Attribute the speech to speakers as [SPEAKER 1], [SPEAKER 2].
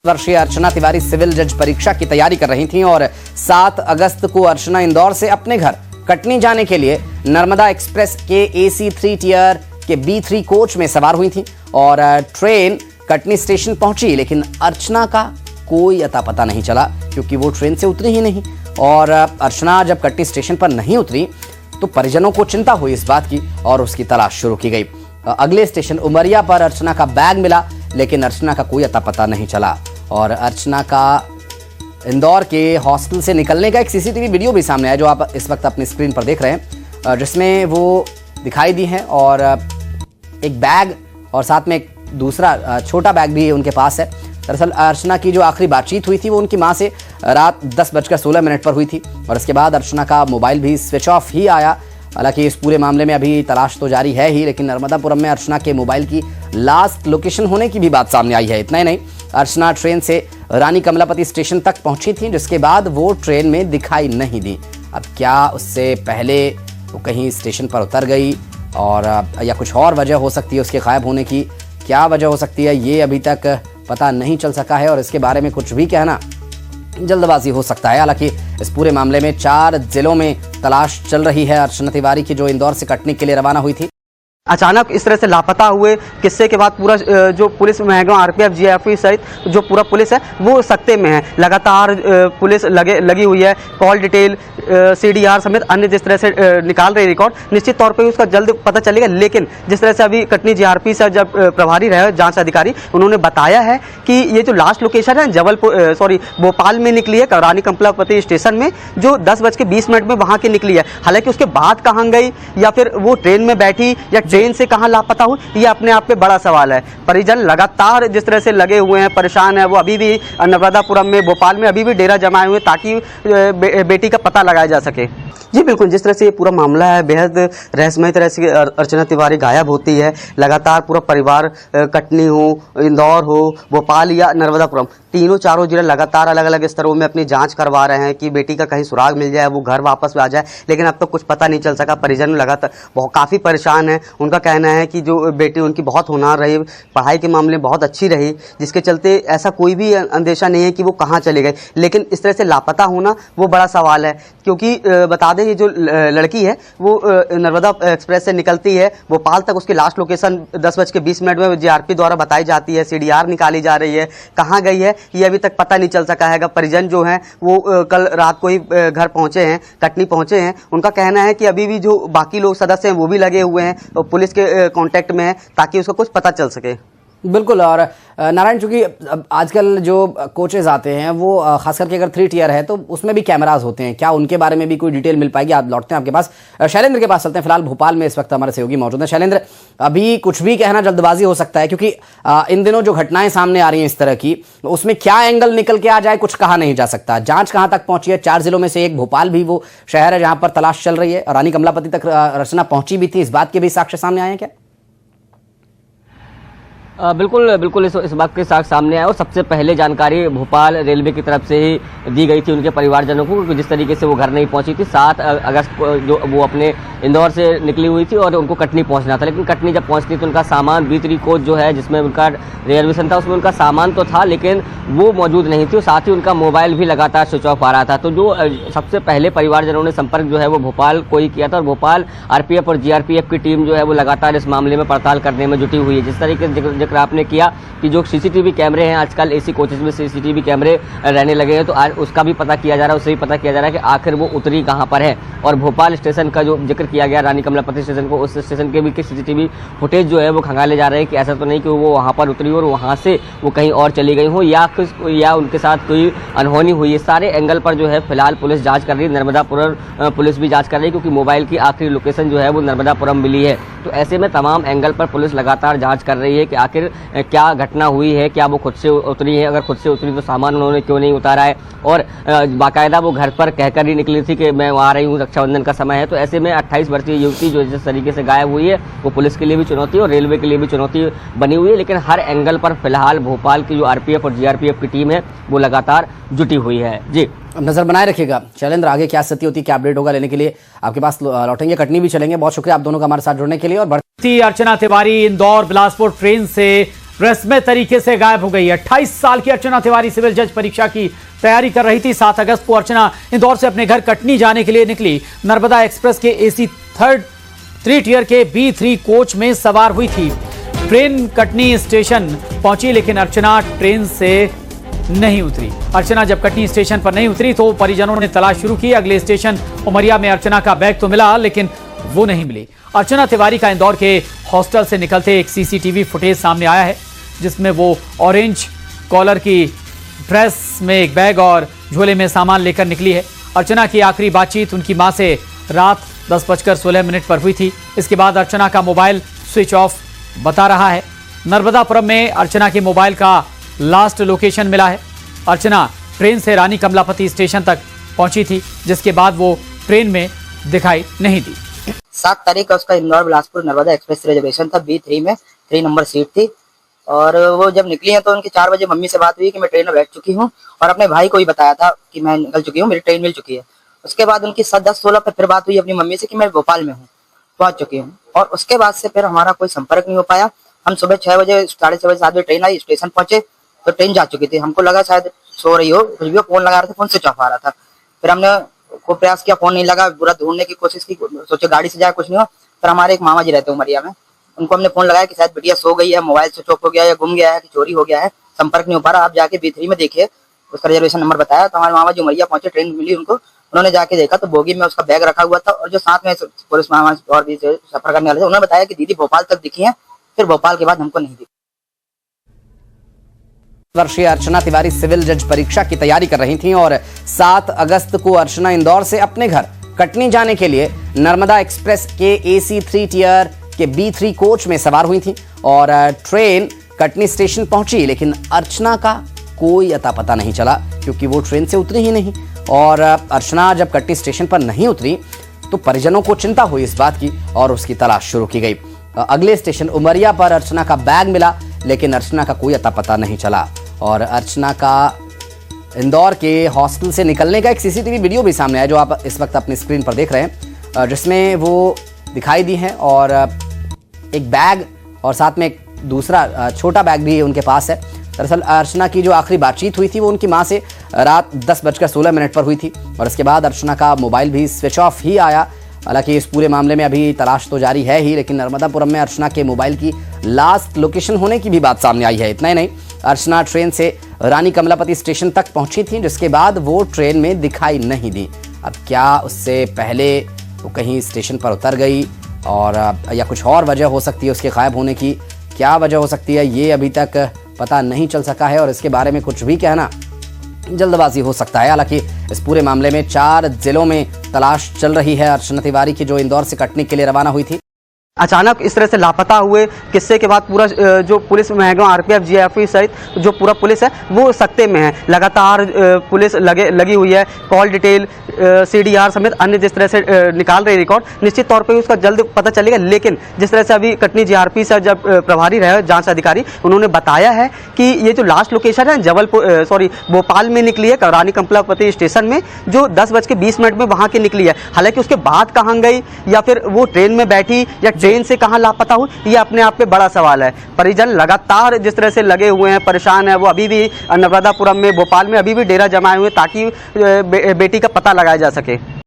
[SPEAKER 1] वर्षीय अर्चना तिवारी सिविल जज परीक्षा की तैयारी कर रही थीं और 7 अगस्त को अर्चना इंदौर से अपने घर कटनी जाने के लिए नर्मदा एक्सप्रेस के AC 3 टियर के B3 कोच में सवार हुई थीं और ट्रेन कटनी स्टेशन पहुंची, लेकिन अर्चना का कोई अता पता नहीं चला क्योंकि वो ट्रेन से उतरी ही नहीं। और अर्चना जब कटनी स्टेशन पर नहीं उतरी तो परिजनों को चिंता हुई इस बात की और उसकी तलाश शुरू की गई। अगले स्टेशन उमरिया पर अर्चना का बैग मिला, लेकिन अर्चना का कोई अता पता नहीं चला और अर्चना का इंदौर के हॉस्टल से निकलने का एक CCTV वीडियो भी सामने आया जो आप इस वक्त अपनी स्क्रीन पर देख रहे हैं, जिसमें वो दिखाई दी हैं और एक बैग और साथ में एक दूसरा छोटा बैग भी उनके पास है। दरअसल अर्चना की जो आखिरी बातचीत हुई थी वो उनकी मां से रात 10:16 पर हुई थी और इसके बाद अर्चना का मोबाइल भी स्विच ऑफ ही आया। हालांकि इस पूरे मामले में अभी तलाश तो जारी है ही, लेकिन नर्मदापुरम में अर्चना के मोबाइल की लास्ट लोकेशन होने की भी बात सामने आई है। इतना ही नहीं, अर्चना ट्रेन से रानी कमलापति स्टेशन तक पहुंची थी, जिसके बाद वो ट्रेन में दिखाई नहीं दी। अब क्या उससे पहले वो कहीं स्टेशन पर उतर गई और या कुछ और वजह हो सकती है उसके गायब होने की, क्या वजह हो सकती है ये अभी तक पता नहीं चल सका है और इसके बारे में कुछ भी कहना जल्दबाजी हो सकता है। हालांकि इस पूरे मामले में 4 जिलों में तलाश चल रही है अर्चना तिवारी की, जो इंदौर से कटनी के लिए रवाना हुई थी।
[SPEAKER 2] अचानक इस तरह से लापता हुए किस्से के बाद पूरा जो पुलिस महंगा RPF GRP सहित जो पूरा पुलिस है वो सख्ते में है। लगातार पुलिस लगी हुई है। कॉल डिटेल CDR समेत अन्य जिस तरह से निकाल रही रिकॉर्ड, निश्चित तौर पे उसका जल्द पता चलेगा। लेकिन जिस तरह से अभी कटनी GRP से जब प्रभारी रहे जांच अधिकारी, उन्होंने बताया है कि ये जो लास्ट लोकेशन है भोपाल में निकली है, रानी कमलापति स्टेशन में, जो 10:20 में वहाँ की निकली है। हालांकि उसके बाद कहाँ गई या फिर वो ट्रेन में बैठी या ट्रेन से कहां लापता हुई, ये अपने आप में बड़ा सवाल है। परिजन लगातार जिस तरह से लगे हुए हैं, परेशान है। वो अभी भी नर्मदापुरम में, भोपाल में अभी भी डेरा जमाए हुए ताकि बेटी का पता लगाया जा सके। जी बिल्कुल, जिस तरह से ये पूरा मामला है, बेहद रहस्यमय तरह से अर्चना तिवारी गायब होती है। लगातार पूरा परिवार कटनी हो, इंदौर हो, भोपाल या नर्मदापुरम, तीनों चारों जिले लगातार अलग अलग स्तरों में अपनी जांच करवा रहे हैं कि बेटी का कहीं सुराग मिल जाए, वो घर वापस आ जाए, लेकिन अब तक कुछ पता नहीं चल सका। परिजन लगातार काफ़ी परेशान है। उनका कहना है कि जो बेटी उनकी बहुत होनहार रही, पढ़ाई के मामले में बहुत अच्छी रही, जिसके चलते ऐसा कोई भी अंदेशा नहीं है कि वो कहाँ चले गए। लेकिन इस तरह से लापता होना वो बड़ा सवाल है, क्योंकि बता दें ये जो लड़की है वो नर्मदा एक्सप्रेस से निकलती है भोपाल तक, उसकी लास्ट लोकेशन 10:20 में GRP द्वारा बताई जाती है। CDR निकाली जा रही है। कहाँ गई है ये अभी तक पता नहीं चल सका है। परिजन जो हैं वो कल रात को ही घर पहुंचे हैं, कटनी पहुंचे हैं। उनका कहना है कि अभी भी जो बाकी लोग सदस्य हैं वो भी लगे हुए हैं और पुलिस के कांटेक्ट में है ताकि उसका कुछ पता चल सके।
[SPEAKER 1] बिल्कुल। और नारायण, चूंकि आजकल जो कोचेज आते हैं वो खास करके अगर 3 टियर है तो उसमें भी कैमरास होते हैं, क्या उनके बारे में भी कोई डिटेल मिल पाएगी? आप लौटते हैं आपके पास, शैलेंद्र के पास चलते हैं। फिलहाल भोपाल में इस वक्त हमारे सहयोगी मौजूद हैं। शैलेंद्र, अभी कुछ भी कहना जल्दबाजी हो सकता है क्योंकि इन दिनों जो घटनाएं सामने आ रही हैं इस तरह की, उसमें क्या एंगल निकल के आ जाए कुछ कहा नहीं जा सकता। जांच कहां तक पहुंची है? 4 जिलों में से एक भोपाल भी वो शहर है जहां पर तलाश चल रही है। रानी कमलापति तक अर्चना पहुंची भी थी, इस बात के भी साक्ष्य सामने आए हैं क्या?
[SPEAKER 3] बिल्कुल इस बात के साथ सामने आया और सबसे पहले जानकारी भोपाल रेलवे की तरफ से ही दी गई थी उनके परिवारजनों को, क्योंकि जिस तरीके से वो घर नहीं पहुंची थी। 7 अगस्त को जो वो अपने इंदौर से निकली हुई थी और उनको कटनी पहुंचना था, लेकिन कटनी जब पहुंचती तो उनका सामान B3 कोच जो है जिसमें उनका रिजर्वेशन था, उसमें उनका सामान तो था लेकिन वो मौजूद नहीं थी और साथ ही उनका मोबाइल भी लगातार स्विच ऑफ आ रहा था। तो जो सबसे पहले परिवारजनों ने संपर्क जो है वो भोपाल को ही किया था और भोपाल RPF और GRPF की टीम जो है वो लगातार इस मामले में पड़ताल करने में जुटी हुई है। जिस तरीके से जिक्र आपने किया कि जो CCTV कैमरे हैं, आजकल AC कोचेज में CCTV कैमरे रहने लगे हैं, तो आज उसका भी पता किया जा रहा है, उससे भी पता किया जा रहा है कि आखिर वो उतरी कहां पर है। और भोपाल स्टेशन का जो जिक्र किया गया, रानी कमलापति स्टेशन को, उस स्टेशन के भी CCTV फुटेज जो है वो खंगाले जा रहे हैं कि ऐसा तो नहीं कि वो वहां पर उतरी और वहां से वो कहीं और चली गई हो या उनके साथ कोई अनहोनी हुई है। सारे एंगल पर जो है फिलहाल पुलिस जांच कर रही है। नर्मदापुरम पुलिस भी जांच कर रही है क्योंकि मोबाइल की आखिरी लोकेशन जो है वो नर्मदापुरम मिली है। तो ऐसे में तमाम एंगल पर पुलिस लगातार जांच कर रही है कि आखिर क्या घटना हुई है, क्या वो खुद से उतरी है, अगर खुद से उतरी तो सामान उन्होंने क्यों नहीं उतारा है। और बाकायदा वो घर पर कहकर ही निकली थी कि मैं आ रही हूँ, रक्षाबंधन का समय है। तो ऐसे में 28 वर्षीय युवती जो जिस तरीके से गायब हुई है वो पुलिस के लिए भी चुनौती और रेलवे के लिए भी चुनौती बनी हुई है। लेकिन हर एंगल पर फिलहाल भोपाल की जो RPF और GRPF की टीम है वो लगातार जुटी हुई है। जी,
[SPEAKER 1] नजर बनाए रखिएगा। शैलेंद्र, आगे क्या स्थिति होती है, क्या अपडेट होगा, लेने के लिए आपके पास लौटेंगे, कटनी भी चलेंगे। बहुत शुक्रिया आप दोनों का हमारे साथ जुड़ने के लिए। और
[SPEAKER 4] अर्चना तिवारी इंदौर बिलासपुर ट्रेन से रहस्यमय तरीके से गायब हो गई है। 28 साल की अर्चना तिवारी सिविल जज परीक्षा की तैयारी कर रही थी। 7 अगस्त को अर्चना इंदौर से अपने घर कटनी जाने के लिए निकली। नर्मदा एक्सप्रेस के AC 3 टियर के B3 कोच में सवार हुई थी। ट्रेन कटनी स्टेशन पहुंची, लेकिन अर्चना ट्रेन से नहीं उतरी। अर्चना जब कटनी स्टेशन पर नहीं उतरी तो परिजनों ने तलाश शुरू की। अगले स्टेशन उमरिया में अर्चना का बैग तो मिला, लेकिन वो नहीं मिली। अर्चना तिवारी का इंदौर के हॉस्टल से निकलते एक CCTV फुटेज सामने आया है, जिसमें वो ऑरेंज कॉलर की ड्रेस में एक बैग और झोले में सामान लेकर निकली है। अर्चना की आखिरी बातचीत उनकी मां से रात 10:16 पर हुई थी। इसके बाद अर्चना का मोबाइल स्विच ऑफ बता रहा है। नर्मदापुरम में अर्चना के मोबाइल का लास्ट लोकेशन मिला है। अर्चना ट्रेन से रानी कमलापति स्टेशन तक पहुंची थी, जिसके बाद वो ट्रेन में दिखाई नहीं दी।
[SPEAKER 5] 7 तारीख का उसका इंदौर बिलासपुर नर्मदा एक्सप्रेस रिजर्वेशन था। B3 में 3 नंबर सीट थी और वो जब निकली है तो उनकी 4 बजे मम्मी से बात हुई कि मैं ट्रेन में बैठ चुकी हूँ, और अपने भाई को भी बताया था कि मैं निकल चुकी हूँ, मेरी ट्रेन मिल चुकी है। उसके बाद उनकी 10-16 पर फिर बात हुई अपनी मम्मी से कि मैं भोपाल में हूँ, पहुंच चुकी हूँ। और उसके बाद से फिर हमारा कोई संपर्क नहीं हो पाया। हम सुबह 6 बजे 6:30 बजे 7 बजे ट्रेन आई, स्टेशन पहुंचे तो ट्रेन जा चुकी थी। हमको लगा शायद सो रही हो, कुछ भी फोन लगा रहे थे, फोन स्विच ऑफ आ रहा था। फिर हमने खूब प्रयास किया, फोन नहीं लगा, पूरा ढूंढने की कोशिश की, सोचे गाड़ी से जाए कुछ नहीं हो। फिर हमारे एक मामा जी रहते हैं उमरिया में, उनको हमने फोन लगाया कि शायद बिटिया सो गई है, मोबाइल स्विच ऑफ हो गया या गुम गया है कि चोरी हो गया है, संपर्क नहीं हो पा रहा, आप जाके B3 में देखिए। उसका रिजर्वेशन नंबर बताया तो हमारे मामा जी उमरिया पहुंचे, ट्रेन मिली उनको। उन्होंने जाके देखा तो बोगी में उसका बैग रखा हुआ था, और जो साथ में पुलिस मामा और भी सफर करने वाले थे उन्होंने बताया कि दीदी भोपाल तक दिखी है, फिर भोपाल के बाद हमको नहीं दिखी।
[SPEAKER 1] वर्षीय अर्चना तिवारी सिविल जज परीक्षा की तैयारी कर रही थीं और 7 अगस्त को अर्चना इंदौर से अपने घर कटनी जाने के लिए नर्मदा एक्सप्रेस के AC 3 टियर के B3 कोच में सवार हुई थीं और ट्रेन कटनी स्टेशन पहुंची, लेकिन अर्चना का कोई अता पता नहीं चला क्योंकि वो ट्रेन से उतरी ही नहीं। और अर्चना जब कटनी स्टेशन पर नहीं उतरी तो परिजनों को चिंता हुई इस बात की और उसकी तलाश शुरू की गई। अगले स्टेशन उमरिया पर अर्चना का बैग मिला, लेकिन अर्चना का कोई अता पता नहीं चला। और अर्चना का इंदौर के हॉस्टल से निकलने का एक CCTV वीडियो भी सामने आया, जो आप इस वक्त अपनी स्क्रीन पर देख रहे हैं, जिसमें वो दिखाई दी हैं और एक बैग और साथ में एक दूसरा छोटा बैग भी उनके पास है। दरअसल अर्चना की जो आखिरी बातचीत हुई थी वो उनकी मां से रात 10:16 पर हुई थी और इसके बाद अर्चना का मोबाइल भी स्विच ऑफ ही आया। हालांकि इस पूरे मामले में अभी तलाश तो जारी है ही, लेकिन नर्मदापुरम में अर्चना के मोबाइल की लास्ट लोकेशन होने की भी बात सामने आई है। इतना ही नहीं, अर्चना ट्रेन से रानी कमलापति स्टेशन तक पहुंची थी, जिसके बाद वो ट्रेन में दिखाई नहीं दी। अब क्या उससे पहले वो कहीं स्टेशन पर उतर गई और या कुछ और वजह हो सकती है उसके गायब होने की, क्या वजह हो सकती है ये अभी तक पता नहीं चल सका है और इसके बारे में कुछ भी कहना जल्दबाजी हो सकता है। हालांकि इस पूरे मामले में 4 जिलों में तलाश चल रही है अर्चना तिवारी की, जो इंदौर से कटनी के लिए रवाना हुई थी।
[SPEAKER 2] अचानक इस तरह से लापता हुए किस्से के बाद पूरा जो पुलिस महकमा RPF GFE सहित जो पूरा पुलिस है वो सख्ते में है। लगातार पुलिस लगी हुई है, कॉल डिटेल CDR समेत अन्य जिस तरह से निकाल रही रिकॉर्ड, निश्चित तौर पे उसका जल्द पता चलेगा। लेकिन जिस तरह से अभी कटनी GRP से जब प्रभारी रहे जांच अधिकारी, उन्होंने बताया है कि ये जो लास्ट लोकेशन है भोपाल में निकली है, रानी कमलापति स्टेशन में, जो 10:20 में वहाँ की निकली है। हालांकि उसके बाद कहाँ गई या फिर वो ट्रेन में बैठी या ट्रेन से कहां लापता हुई, ये अपने आप में बड़ा सवाल है। परिजन लगातार जिस तरह से लगे हुए हैं, परेशान है, वो अभी भी नर्मदापुरम में, भोपाल में अभी भी डेरा जमाए हुए ताकि बेटी का पता लगाया जा सके।